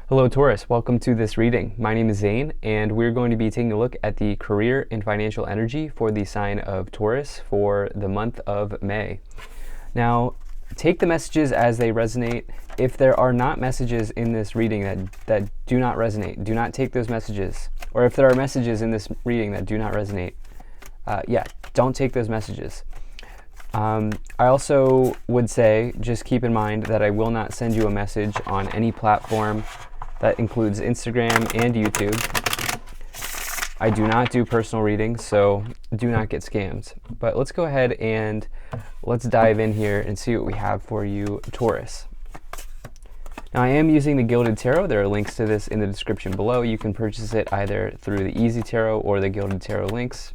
Hello Taurus, welcome to this reading. My name is Zane and we're going to be taking a look at the career and financial energy for the sign of Taurus for the month of May. Now, take the messages as they resonate. If there are not messages in this reading that do not resonate, do not take those messages. Or if there are messages in this reading that do not resonate, don't take those messages. I also would say, just keep in mind that I will not send you a message on any platform that includes Instagram and YouTube. I do not do personal readings, so do not get scammed. But let's go ahead and let's dive in here and see what we have for you, Taurus. Now, I am using the Gilded Tarot. There are links to this in the description below. You can purchase it either through the Easy Tarot or the Gilded Tarot links.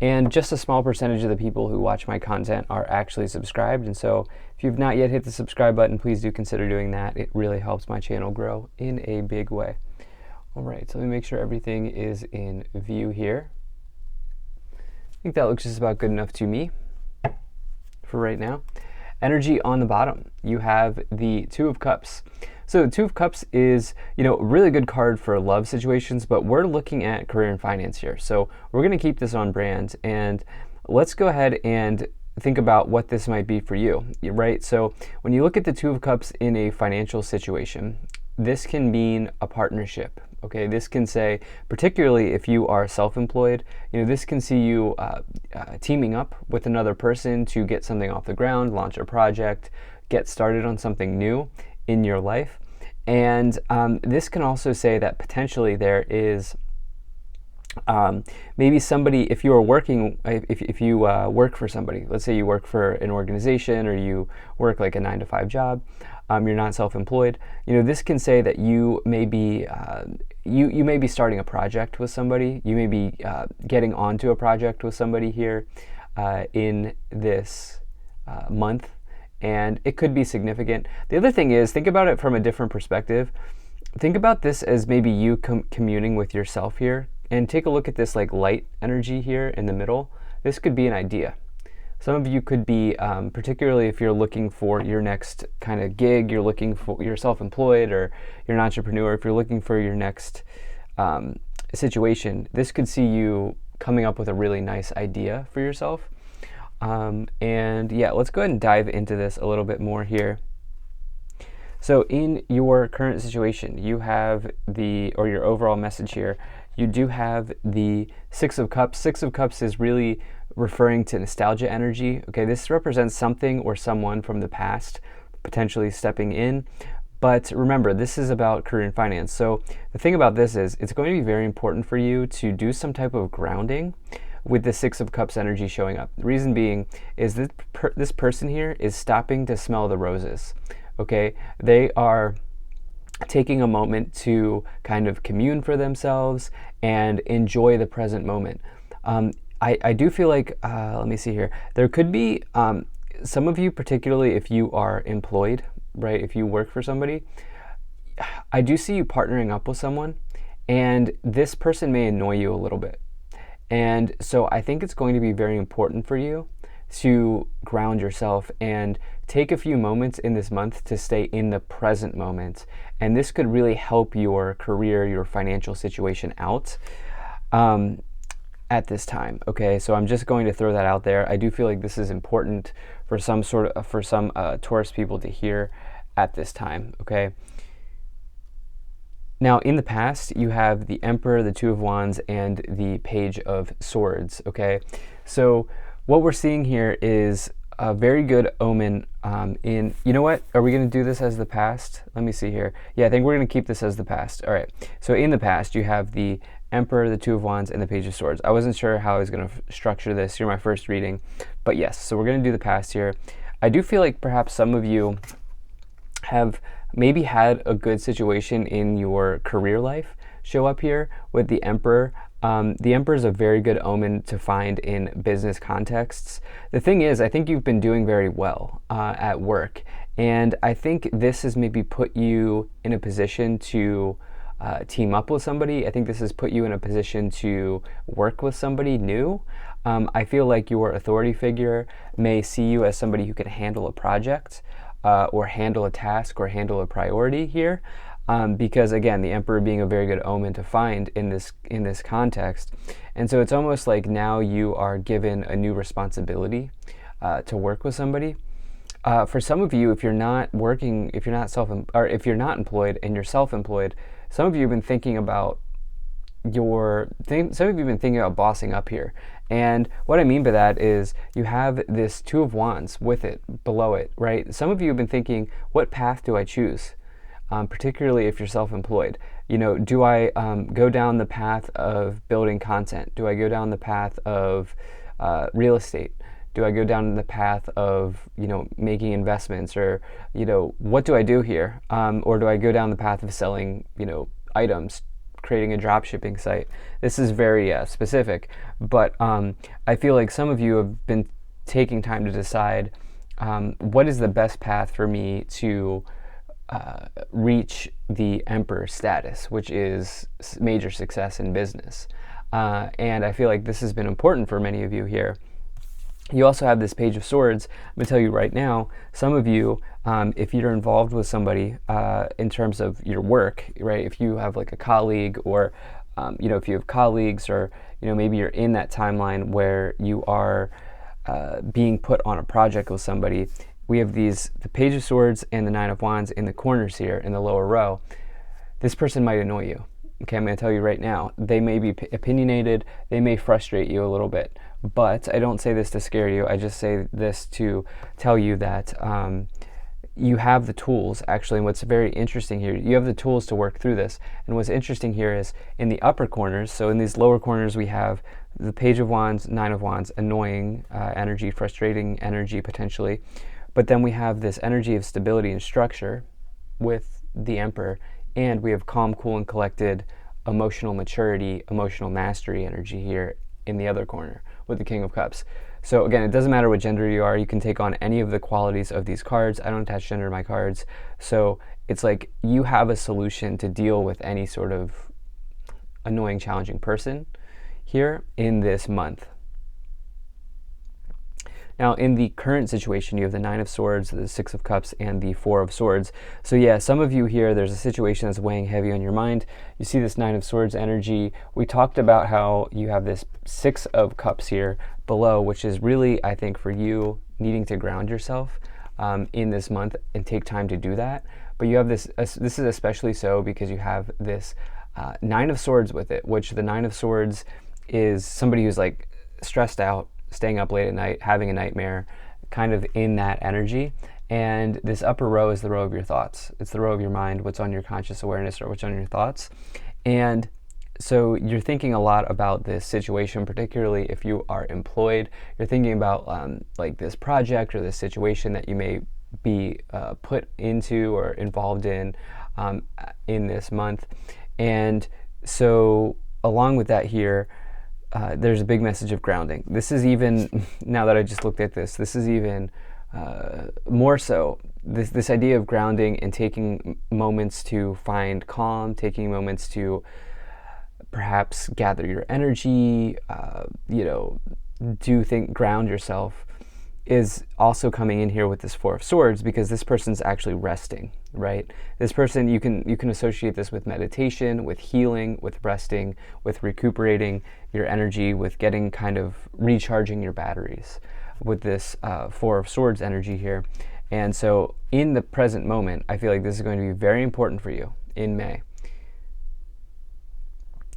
And just a small percentage of the people who watch my content are actually subscribed. And so if you've not yet hit the subscribe button, please do consider doing that. It really helps my channel grow in a big way. All right, so let me make sure everything is in view here. I think that looks just about good enough to me for right now. Energy on the bottom, you have the Two of Cups. So the Two of Cups is, a really good card for love situations, but we're looking at career and finance here. So we're going to keep this on brand, and let's go ahead and think about what this might be for you, right? So when you look at the Two of Cups in a financial situation, this can mean a partnership. Okay, this can say, particularly if you are self-employed, this can see you teaming up with another person to get something off the ground, launch a project, get started on something new in your life. And this can also say that potentially there is maybe somebody, if you are working, if you work for somebody, let's say you work for an organization or you work like a 9-to-5 job, you're not self-employed, this can say that you may be you may be starting a project with somebody, you may be getting onto a project with somebody here in this month, and it could be significant. The other thing is, think about it from a different perspective. Think about this as maybe you communing with yourself here, and take a look at this like light energy here in the middle. This could be an idea. Some of you could be, particularly if you're looking for your next kind of gig, you're self-employed or you're an entrepreneur, if you're looking for your next situation, this could see you coming up with a really nice idea for yourself. And yeah, let's go ahead and dive into this a little bit more here. So in your current situation, you have or your overall message here, you do have the Six of Cups. Six of Cups is really referring to nostalgia energy. Okay, this represents something or someone from the past potentially stepping in. But remember, this is about career and finance. So the thing about this is it's going to be very important for you to do some type of grounding with the Six of Cups energy showing up. The reason being is that this person here is stopping to smell the roses. Okay, they are taking a moment to kind of commune for themselves and enjoy the present moment. I do feel like, let me see here, there could be some of you, particularly if you are employed, right, if you work for somebody, I do see you partnering up with someone, and this person may annoy you a little bit. And so I think it's going to be very important for you to ground yourself and take a few moments in this month to stay in the present moment. And this could really help your career, your financial situation out at this time. Okay, so I'm just going to throw that out there. I do feel like this is important for some Taurus people to hear at this time. Okay. Now, in the past, you have the Emperor, the Two of Wands, and the Page of Swords, okay? So what we're seeing here is a very good omen you know what? Are we going to do this as the past? Let me see here. Yeah, I think we're going to keep this as the past. All right. So in the past, you have the Emperor, the Two of Wands, and the Page of Swords. I wasn't sure how I was going to structure this. You're my first reading. But yes, so we're going to do the past here. I do feel like perhaps some of you have maybe had a good situation in your career life show up here with the Emperor. The Emperor is a very good omen to find in business contexts. The thing is, I think you've been doing very well at work, and I think this has maybe put you in a position to team up with somebody. I think this has put you in a position to work with somebody new. I feel like your authority figure may see you as somebody who can handle a project or handle a task or handle a priority here. because again, the Emperor being a very good omen to find in this context. And so it's almost like now you are given a new responsibility to work with somebody. For some of you, if you're not working, if you're not if you're not employed and you're self-employed, some of you have been thinking about some of you have been thinking about bossing up here. And what I mean by that is you have this Two of Wands with it, below it, right? Some of you have been thinking, what path do I choose? Particularly if you're self-employed. You know, do I go down the path of building content? Do I go down the path of real estate? Do I go down the path of, you know, making investments, or, you know, what do I do here? Or do I go down the path of selling, you know, items, creating a drop shipping site? This is very specific, but I feel like some of you have been taking time to decide what is the best path for me to reach the Emperor status, which is major success in business. And I feel like this has been important for many of you here. You also have this Page of Swords. I'm going to tell you right now, some of you, if you're involved with somebody in terms of your work, right? If you have like a colleague, or, you know, if you have colleagues, or, you know, maybe you're in that timeline where you are being put on a project with somebody, we have the Page of Swords and the Nine of Wands in the corners here in the lower row. This person might annoy you. Okay, I'm going to tell you right now, they may be opinionated, they may frustrate you a little bit, but I don't say this to scare you, I just say this to tell you that you have the tools, actually. And what's very interesting here, you have the tools to work through this. And what's interesting here is in the upper corners, so in these lower corners, we have the Page of Wands, Nine of Wands, annoying energy, frustrating energy potentially. But then we have this energy of stability and structure with the Emperor, and we have calm, cool, and collected, emotional maturity, emotional mastery energy here in the other corner with the King of Cups. So again, it doesn't matter what gender you are, you can take on any of the qualities of these cards. I don't attach gender to my cards. So it's like you have a solution to deal with any sort of annoying, challenging person here in this month. Now, in the current situation, you have the Nine of Swords, the Six of Cups, and the Four of Swords. So yeah, some of you here, there's a situation that's weighing heavy on your mind. You see this Nine of Swords energy. We talked about how you have this Six of Cups here below, which is really, I think, for you needing to ground yourself in this month and take time to do that. But you have this is especially so because you have this Nine of Swords with it, which the Nine of Swords is somebody who's like stressed out, staying up late at night, having a nightmare, kind of in that energy. And this upper row is the row of your thoughts. It's the row of your mind, what's on your conscious awareness, or what's on your thoughts. And so you're thinking a lot about this situation, particularly if you are employed. You're thinking about like this project or this situation that you may be put into or involved in this month. And so along with that here, there's a big message of grounding. This is even, now that I just looked at this, this is even more so. This idea of grounding and taking moments to find calm, taking moments to perhaps gather your energy, ground yourself, is also coming in here with this Four of Swords, because this person's actually resting, right? This person, you can associate this with meditation, with healing, with resting, with recuperating your energy, with getting kind of recharging your batteries with this Four of Swords energy here. And so in the present moment, I feel like this is going to be very important for you in May.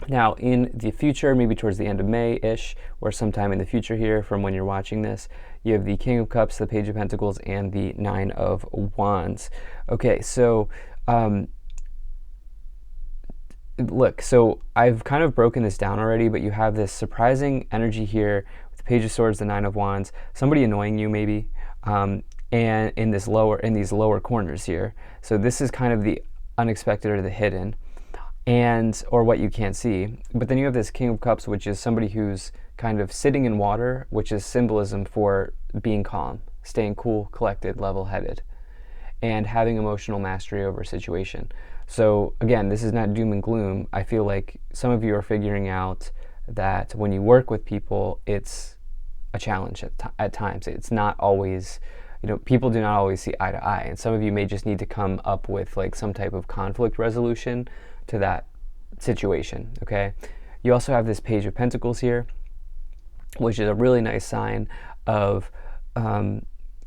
Now, in the future, maybe towards the end of May-ish, or sometime in the future here from when you're watching this, you have the King of Cups, the Page of Pentacles, and the Nine of Wands. Okay, so look, so I've kind of broken this down already, but you have this surprising energy here with the Page of Swords, the Nine of Wands, somebody annoying you maybe, and in these lower corners here. So this is kind of the unexpected or the hidden, or what you can't see. But then you have this King of Cups, which is somebody who's kind of sitting in water, which is symbolism for being calm, staying cool, collected, level-headed, and having emotional mastery over a situation. So again, this is not doom and gloom. I feel like some of you are figuring out that when you work with people, it's a challenge at times. It's not always people do not always see eye to eye, and some of you may just need to come up with like some type of conflict resolution to that situation. Okay, you also have this Page of Pentacles here, which is a really nice sign of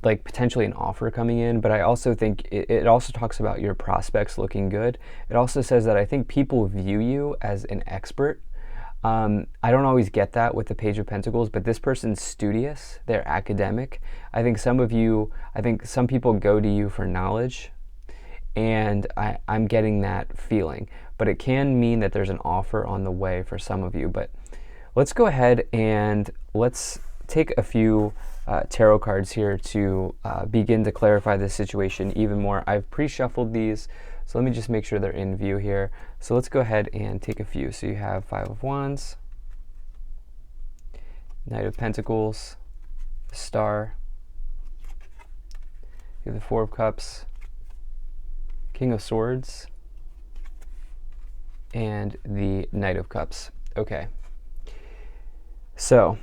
like potentially an offer coming in, but I also think it also talks about your prospects looking good. It also says that I think people view you as an expert. I don't always get that with the Page of Pentacles, but this person's studious, they're academic. I think some people go to you for knowledge, and I'm getting that feeling. But it can mean that there's an offer on the way for some of you. But let's go ahead and let's take a few tarot cards here to begin to clarify this situation even more. I've pre-shuffled these, so let me just make sure they're in view here. So let's go ahead and take a few. So you have Five of Wands, Knight of Pentacles, the Star, you have the Four of Cups, King of Swords, and the Knight of Cups. Okay. So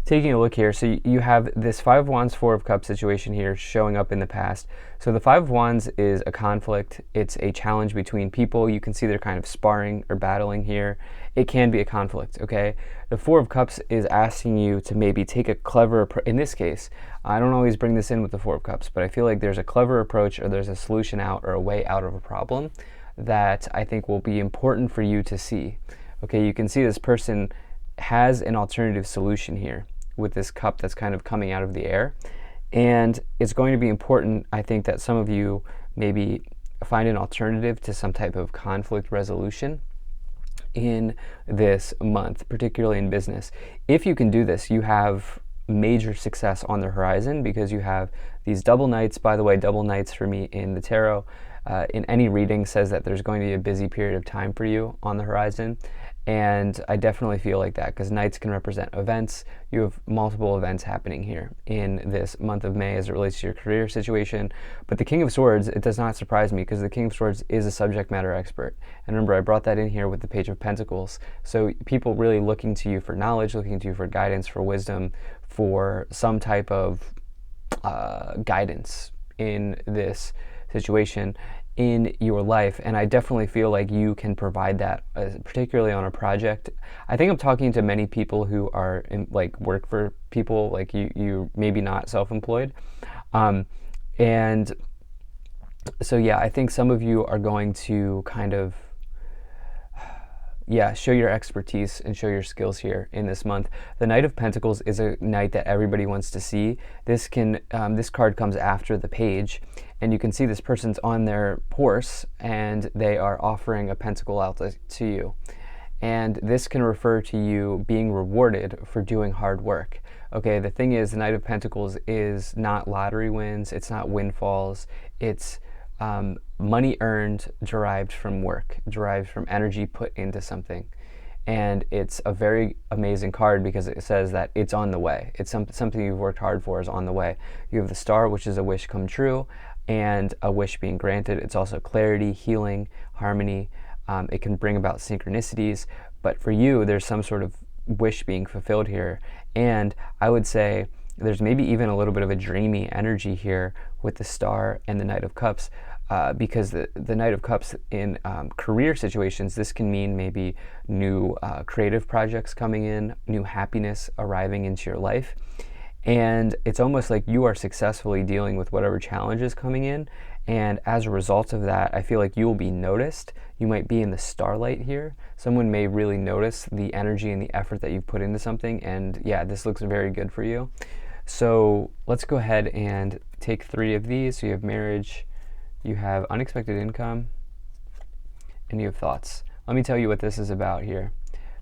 taking a look here, so you have this Five of Wands, Four of Cups situation here showing up in the past. So the Five of Wands is a conflict. It's a challenge between people. You can see they're kind of sparring or battling here. It can be a conflict, okay? The Four of Cups is asking you to maybe take a clever approach. In this case, I don't always bring this in with the Four of Cups, but I feel like there's a clever approach, or there's a solution out, or a way out of a problem that I think will be important for you to see. Okay, you can see this person has an alternative solution here with this cup that's kind of coming out of the air. And it's going to be important, I think, that some of you maybe find an alternative to some type of conflict resolution in this month, particularly in business. If you can do this, you have major success on the horizon, because you have these double knights. By the way, double knights for me in the tarot, in any reading, says that there's going to be a busy period of time for you on the horizon. And I definitely feel like that, because knights can represent events. You have multiple events happening here in this month of May as it relates to your career situation. But the King of Swords, it does not surprise me, because the King of Swords is a subject matter expert. And remember, I brought that in here with the Page of Pentacles. So people really looking to you for knowledge, looking to you for guidance, for wisdom, for some type of guidance in this situation in your life. And I definitely feel like you can provide that, particularly on a project. I think I'm talking to many people who are like work for people like you maybe not self-employed, and so yeah, I think some of you are going to kind of show your expertise and show your skills here in this month. The Knight of Pentacles is a knight that everybody wants to see. This card comes after the page, and you can see this person's on their horse, and they are offering a pentacle out to you. And this can refer to you being rewarded for doing hard work. Okay, the thing is, the Knight of Pentacles is not lottery wins, it's not windfalls, it's money earned, derived from work, derived from energy put into something. And it's a very amazing card, because it says that it's on the way. It's something you've worked hard for is on the way. You have the Star, which is a wish come true, and a wish being granted. It's also clarity, healing, harmony. It can bring about synchronicities, but for you, there's some sort of wish being fulfilled here. And I would say there's maybe even a little bit of a dreamy energy here with the Star and the Knight of Cups, because the Knight of Cups in career situations, this can mean maybe new creative projects coming in, new happiness arriving into your life. And it's almost like you are successfully dealing with whatever challenge is coming in. And as a result of that, I feel like you will be noticed. You might be in the starlight here. Someone may really notice the energy and the effort that you've put into something. And yeah, this looks very good for you. So let's go ahead and take 3 of these. So you have marriage, you have unexpected income, and you have thoughts. Let me tell you what this is about here.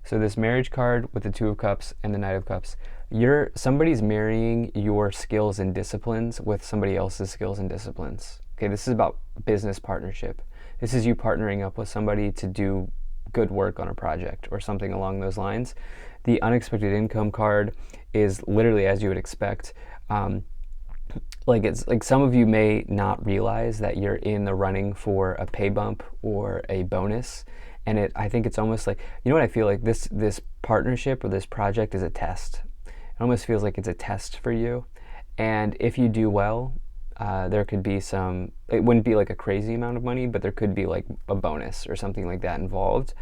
So this marriage card with the Two of Cups and the Knight of Cups, somebody's marrying your skills and disciplines with somebody else's skills and disciplines. Okay, this is about business partnership. This is you partnering up with somebody to do good work on a project or something along those lines. The unexpected income card is literally as you would expect. It's like some of you may not realize that you're in the running for a pay bump or a bonus. And I think it's almost like, you know what I feel like, this partnership or this project is a test. It almost feels like it's a test for you. And if you do well, there could be some, it wouldn't be like a crazy amount of money, but there could be like a bonus or something like that involved.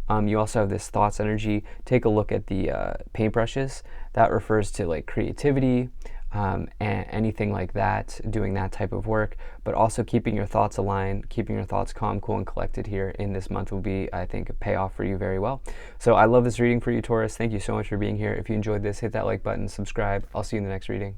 You also have this thoughts energy. Take a look at the paintbrushes. That refers to like creativity, and anything like that, doing that type of work, but also keeping your thoughts aligned, keeping your thoughts calm, cool, and collected here in this month will be, I think, a payoff for you very well. So I love this reading for you, Taurus. Thank you so much for being here. If you enjoyed this, hit that like button, subscribe. I'll see you in the next reading.